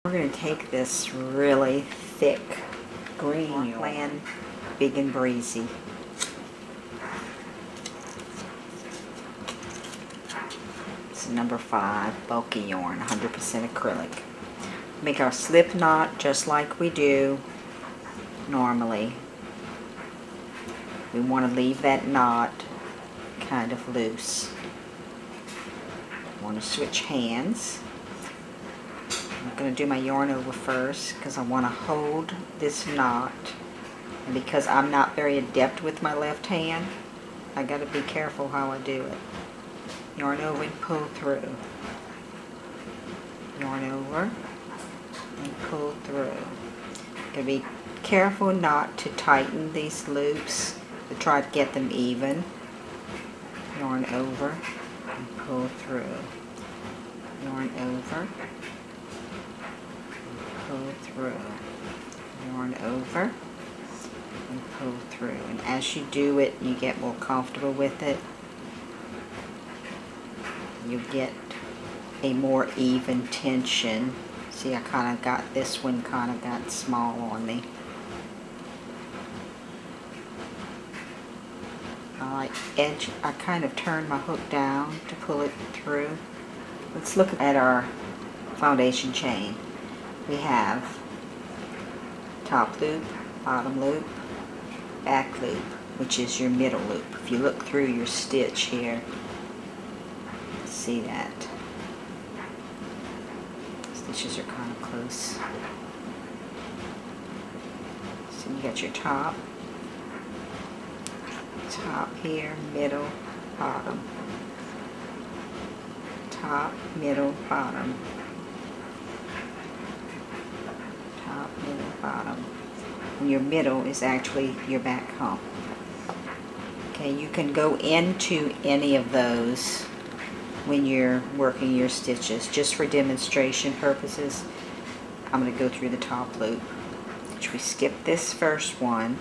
We're going to take this really thick green yarn, Big and Breezy. It's number 5, bulky yarn, 100% acrylic. Make our slip knot just like we do normally. We want to leave that knot kind of loose. I want to switch hands. I'm going to do my yarn over first because I want to hold this knot. And because I'm not very adept with my left hand, I got to be careful how I do it. Yarn over and pull through. Yarn over and pull through. Got to be careful not to tighten these loops, to try to get them even. Yarn over and pull through. Yarn over. Pull through, yarn over and pull through, and as you do it you get more comfortable with it. You get a more even tension. See, I kind of got this one kind of got small on me. I kind of turned my hook down to pull it through. Let's look at our foundation chain. We have top loop, bottom loop, back loop, which is your middle loop. If you look through your stitch here, see that. Stitches are kind of close. So you got your top here, middle, bottom. Top, middle, bottom. Top, middle, bottom. And your middle is actually your back hump. Okay, you can go into any of those when you're working your stitches. Just for demonstration purposes, I'm going to go through the top loop. Which we skip this first one,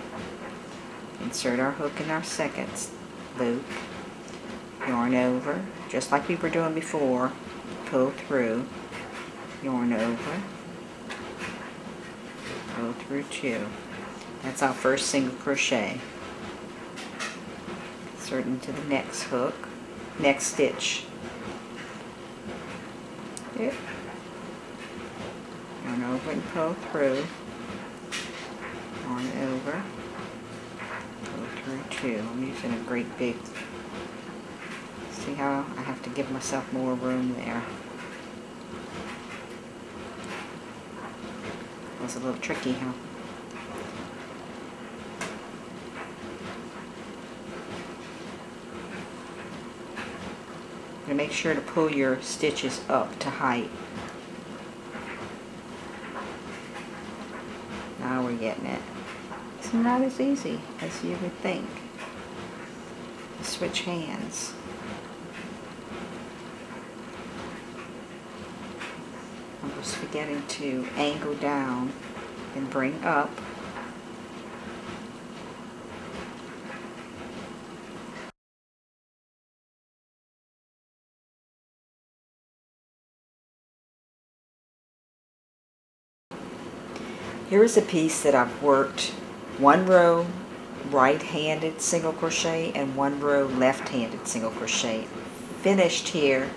insert our hook in our second loop, yarn over, just like we were doing before, pull through, yarn over, pull through 2. That's our first single crochet. Insert into the next hook, next stitch. Yep. Yarn over and pull through, yarn over, pull through 2. I'm using a great big, see how I have to give myself more room there. That's a little tricky, huh? Now make sure to pull your stitches up to height. Now we're getting it. It's not as easy as you would think. Switch hands. I'm just forgetting to angle down and bring up. Here is a piece that I've worked 1 row right-handed single crochet and 1 row left-handed single crochet. Finished here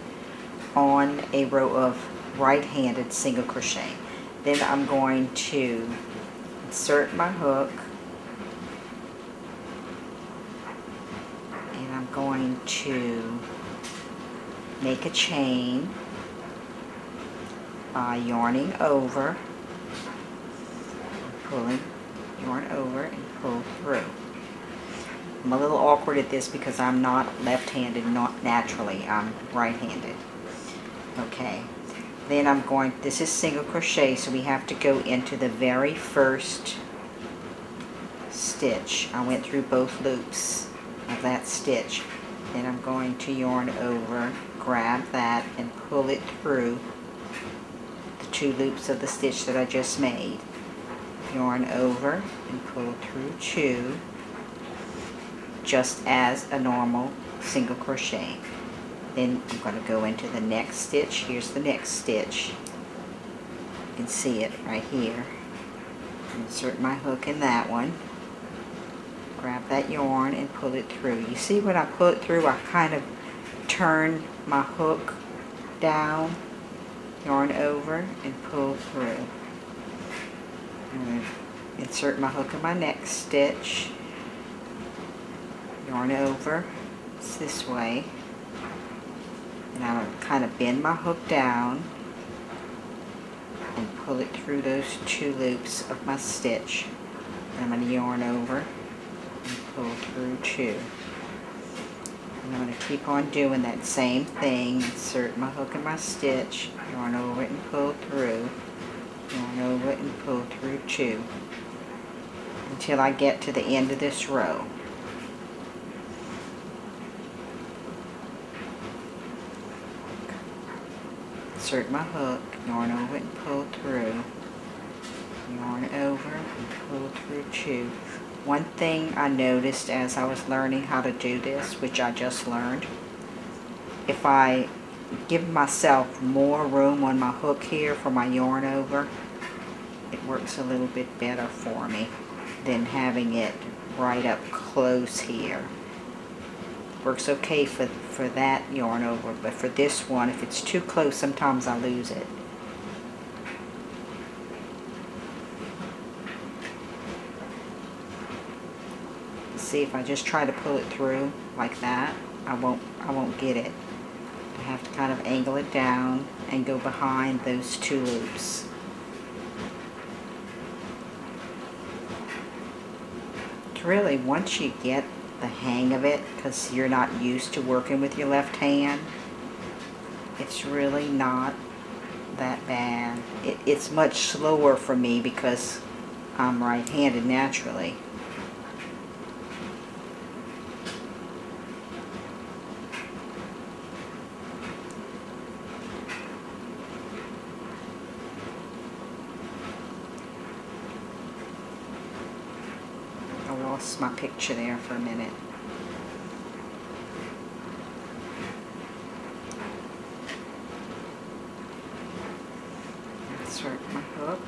on a row of right-handed single crochet. Then I'm going to insert my hook and I'm going to make a chain by yarning over, pulling, yarn over and pull through. I'm a little awkward at this because I'm not left-handed, not naturally, I'm right-handed. Okay, then I'm going, this is single crochet, so we have to go into the very first stitch. I went through both loops of that stitch. Then I'm going to yarn over, grab that and pull it through the 2 loops of the stitch that I just made. Yarn over and pull through 2, just as a normal single crochet. Then I'm going to go into the next stitch. Here's the next stitch. can see it right here. Insert my hook in that one. Grab that yarn and pull it through. You see when I pull it through, I kind of turn my hook down, yarn over, and pull through. I'm going to insert my hook in my next stitch, yarn over, it's this way, and I'm going to kind of bend my hook down and pull it through those 2 loops of my stitch. And I'm going to yarn over and pull through 2. And I'm going to keep on doing that same thing. Insert my hook in my stitch, yarn over it and pull through, yarn over it and pull through 2 until I get to the end of this row. Insert my hook, yarn over it and pull through, yarn over and pull through 2. One thing I noticed as I was learning how to do this, which I just learned, if I give myself more room on my hook here for my yarn over, it works a little bit better for me than having it right up close here. Works okay for that yarn over, but for this one, if it's too close, sometimes I lose it. See, if I just try to pull it through like that, I won't get it. I have to kind of angle it down and go behind those 2 loops. It's really, once you get the hang of it, because you're not used to working with your left hand, it's really not that bad. It's much slower for me because I'm right-handed naturally. I lost my picture there for a minute. Insert my hook,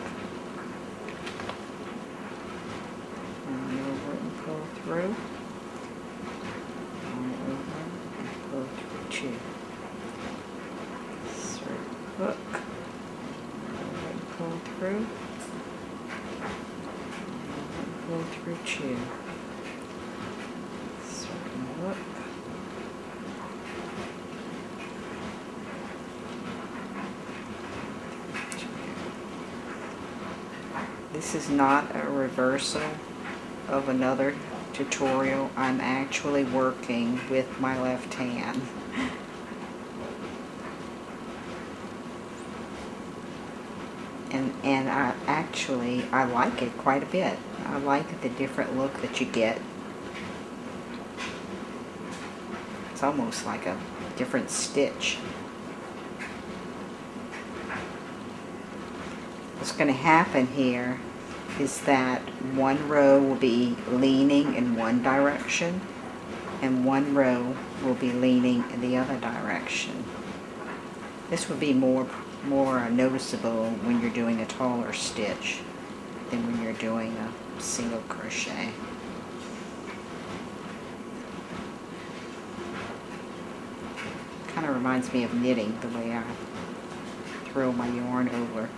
yarn over and pull through, yarn over and pull through 2. Insert hook, yarn over and pull through, pull through 2. Insert my hook, this is not a reversal of another tutorial. I'm actually working with my left hand. And I like it quite a bit. I like the different look that you get. It's almost like a different stitch. What's going to happen here is that one row will be leaning in one direction and one row will be leaning in the other direction. This would be more noticeable when you're doing a taller stitch than when you're doing a single crochet. Kind of reminds me of knitting, the way I throw my yarn over.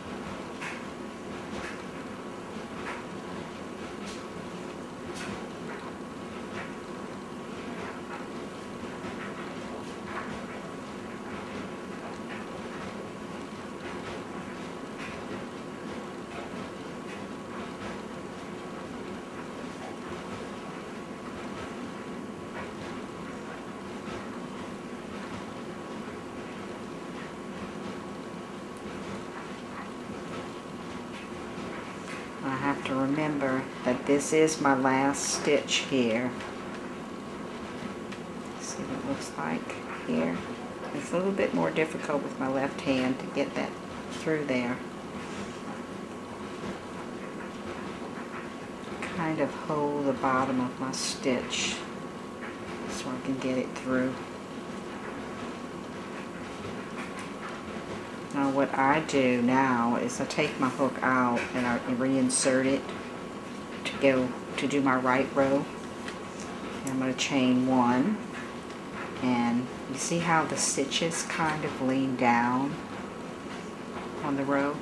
I have to remember that this is my last stitch here. See what it looks like here. It's a little bit more difficult with my left hand to get that through there. Kind of hold the bottom of my stitch so I can get it through. Now what I do now is I take my hook out and I reinsert it to do my right row. And I'm going to chain 1, and you see how the stitches kind of lean down on the row?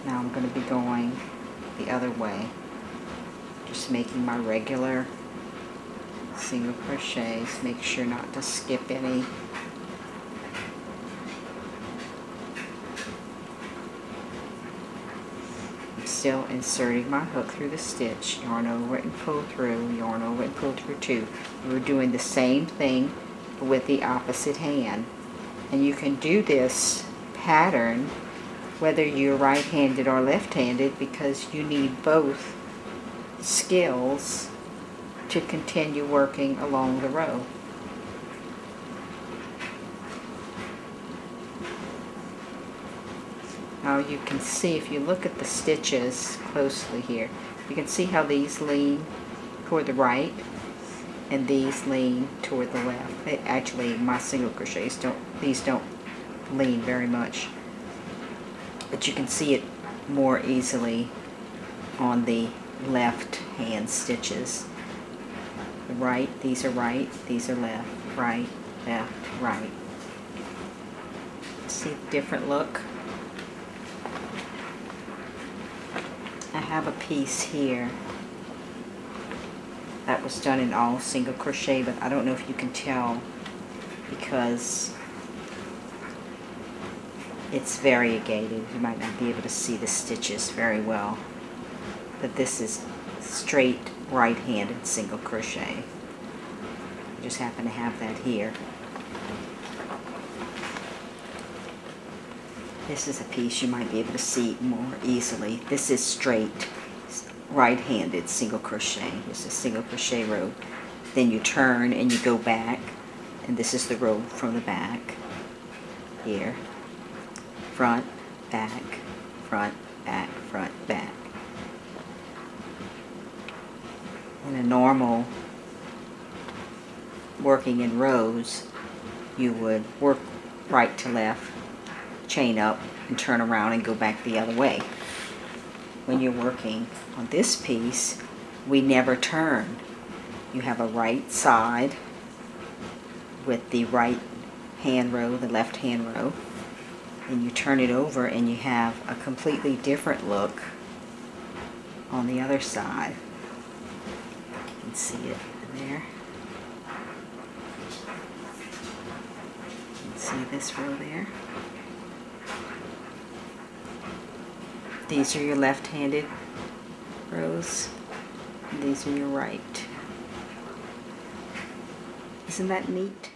Now I'm going to be going the other way, just making my regular single crochets. Make sure not to skip any. I'm still inserting my hook through the stitch, yarn over it and pull through, yarn over it and pull through 2. We're doing the same thing with the opposite hand. And you can do this pattern whether you're right-handed or left-handed, because you need both skills to continue working along the row. Now you can see, if you look at the stitches closely here, you can see how these lean toward the right and these lean toward the left. Actually, my single crochets these don't lean very much, but you can see it more easily on the left hand stitches. The right, these are right, these are left, right, left, right. See the different look? I have a piece here that was done in all single crochet, but I don't know if you can tell because it's variegated. You might not be able to see the stitches very well, but this is straight right-handed single crochet. I just happen to have that here. This is a piece you might be able to see more easily. This is straight right-handed single crochet. This is a single crochet row. Then you turn and you go back, and this is the row from the back here. Front, back, front, back, front, back. In a normal working in rows, you would work right to left, chain up, and turn around and go back the other way. When you're working on this piece, we never turn. You have a right side with the right hand row, the left hand row, and you turn it over and you have a completely different look on the other side. You can see it there. You can see this row there. These are your left-handed rows, and these are your right. Isn't that neat?